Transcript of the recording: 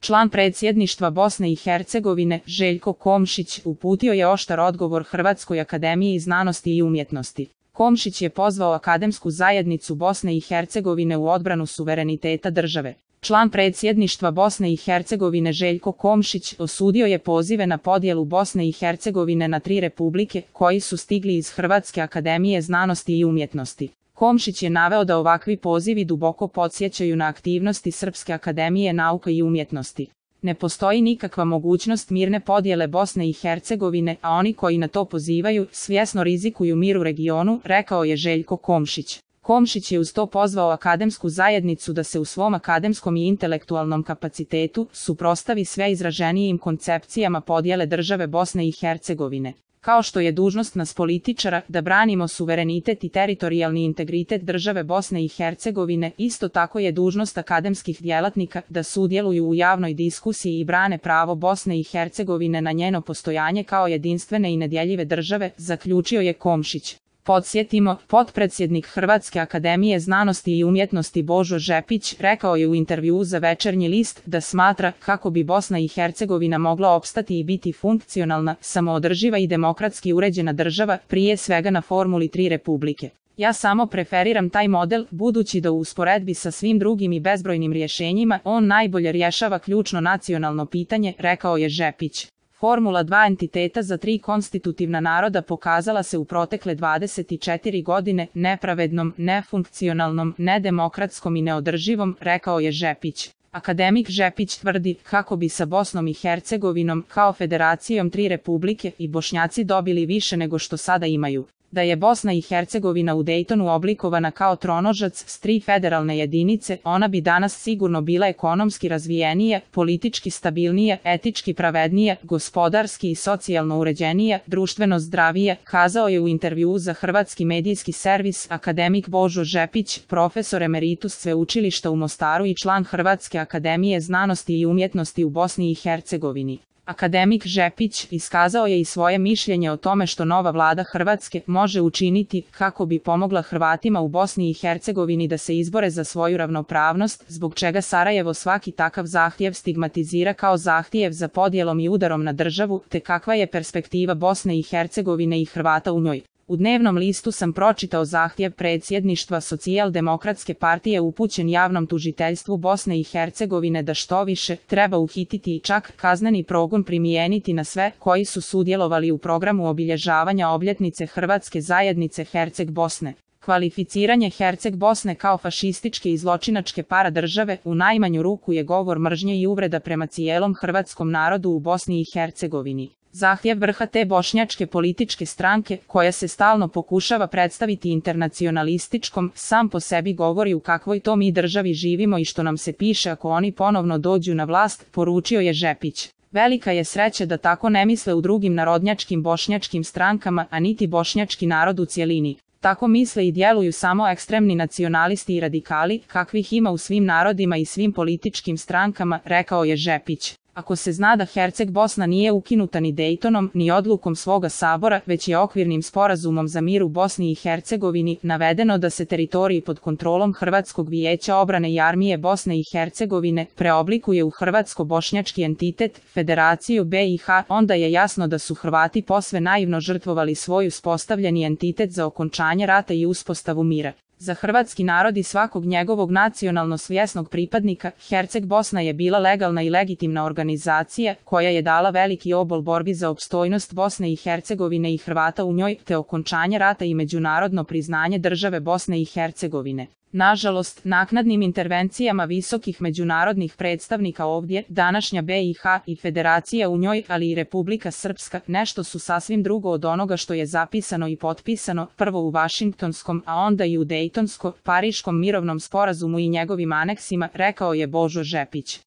Član predsjedništva Bosne i Hercegovine, Željko Komšić, uputio je oštar odgovor Hrvatskoj akademiji znanosti i umjetnosti. Komšić je pozvao akademsku zajednicu Bosne i Hercegovine u odbranu suvereniteta države. Član predsjedništva Bosne i Hercegovine Željko Komšić osudio je pozive na podjelu Bosne i Hercegovine na 3 republike koji su stigli iz Hrvatske akademije znanosti i umjetnosti. Komšić je naveo da ovakvi pozivi duboko podsjećaju na aktivnosti Srpske akademije nauka i umjetnosti. Ne postoji nikakva mogućnost mirne podjele Bosne i Hercegovine, a oni koji na to pozivaju svjesno rizikuju mir u regionu, rekao je Željko Komšić. Komšić je uz to pozvao akademsku zajednicu da se u svom akademskom i intelektualnom kapacitetu suprotstavi sve izraženijim koncepcijama podjele države Bosne i Hercegovine. Kao što je dužnost nas političara da branimo suverenitet i teritorijalni integritet države Bosne i Hercegovine, isto tako je dužnost akademskih djelatnika da sudjeluju u javnoj diskusiji i brane pravo Bosne i Hercegovine na njeno postojanje kao jedinstvene i nedjeljive države, zaključio je Komšić. Podsjetimo, potpredsjednik Hrvatske akademije znanosti i umjetnosti Božo Žepić rekao je u intervjuu za Večernji list da smatra kako bi Bosna i Hercegovina mogla opstati i biti funkcionalna, samoodrživa i demokratski uređena država, prije svega na formuli 3 republike. Ja samo preferiram taj model, budući da u usporedbi sa svim drugim i bezbrojnim rješenjima on najbolje rješava ključno nacionalno pitanje, rekao je Žepić. Formula 2 entiteta za 3 konstitutivna naroda pokazala se u protekle 24 godine nepravednom, nefunkcionalnom, nedemokratskom i neodrživom, rekao je Žepić. Akademik Žepić tvrdi kako bi sa Bosnom i Hercegovinom kao federacijom 3 republike i Bošnjaci dobili više nego što sada imaju. Da je Bosna i Hercegovina u Dejtonu oblikovana kao tronožac s 3 federalne jedinice, ona bi danas sigurno bila ekonomski razvijenija, politički stabilnija, etički pravednija, gospodarski i socijalno uređenija, društveno zdravija, kazao je u intervjuu za hrvatski medijski servis akademik Božo Žepić, profesor emeritus Sveučilišta u Mostaru i član Hrvatske akademije znanosti i umjetnosti u Bosni i Hercegovini. Akademik Žepić iskazao je i svoje mišljenje o tome što nova vlada Hrvatske može učiniti kako bi pomogla Hrvatima u Bosni i Hercegovini da se izbore za svoju ravnopravnost, zbog čega Sarajevo svaki takav zahtjev stigmatizira kao zahtjev za podjelom i udarom na državu, te kakva je perspektiva Bosne i Hercegovine i Hrvata u njoj. U dnevnom listu sam pročitao zahtjev predsjedništva Socijaldemokratske partije upućen javnom tužiteljstvu Bosne i Hercegovine da što više treba uhititi i čak kazneni progon primijeniti na sve koji su sudjelovali u programu obilježavanja obljetnice Hrvatske zajednice Herceg Bosne. Kvalificiranje Herceg Bosne kao fašističke i zločinačke paradržave u najmanju ruku je govor mržnje i uvreda prema cijelom hrvatskom narodu u Bosni i Hercegovini. Zahtjev vrha te bošnjačke političke stranke, koja se stalno pokušava predstaviti internacionalističkom, sam po sebi govori u kakvoj to mi državi živimo i što nam se piše ako oni ponovno dođu na vlast, poručio je Žepić. Velika je sreća da tako ne misle u drugim narodnjačkim bošnjačkim strankama, a niti bošnjački narod u cjelini. Tako misle i djeluju samo ekstremni nacionalisti i radikali, kakvih ima u svim narodima i svim političkim strankama, rekao je Žepić. Ako se zna da Herceg Bosna nije ukinuta ni Dejtonom, ni odlukom svoga sabora, već je okvirnim sporazumom za mir u Bosni i Hercegovini navedeno da se teritoriji pod kontrolom Hrvatskog vijeća obrane i armije Bosne i Hercegovine preoblikuje u hrvatsko-bošnjački entitet, Federaciju BiH, onda je jasno da su Hrvati posve naivno žrtvovali svoj uspostavljeni entitet za okončanje rata i uspostavu mira. Za hrvatski narod i svakog njegovog nacionalno svjesnog pripadnika, Herceg Bosna je bila legalna i legitimna organizacija koja je dala veliki obol borbi za opstojnost Bosne i Hercegovine i Hrvata u njoj, te okončanje rata i međunarodno priznanje države Bosne i Hercegovine. Nažalost, naknadnim intervencijama visokih međunarodnih predstavnika ovdje, današnja BiH i Federacija u njoj, ali i Republika Srpska, nešto su sasvim drugo od onoga što je zapisano i potpisano, prvo u Vašingtonskom, a onda i u Dejtonsko-Pariškom mirovnom sporazumu i njegovim aneksima, rekao je Božo Žepić.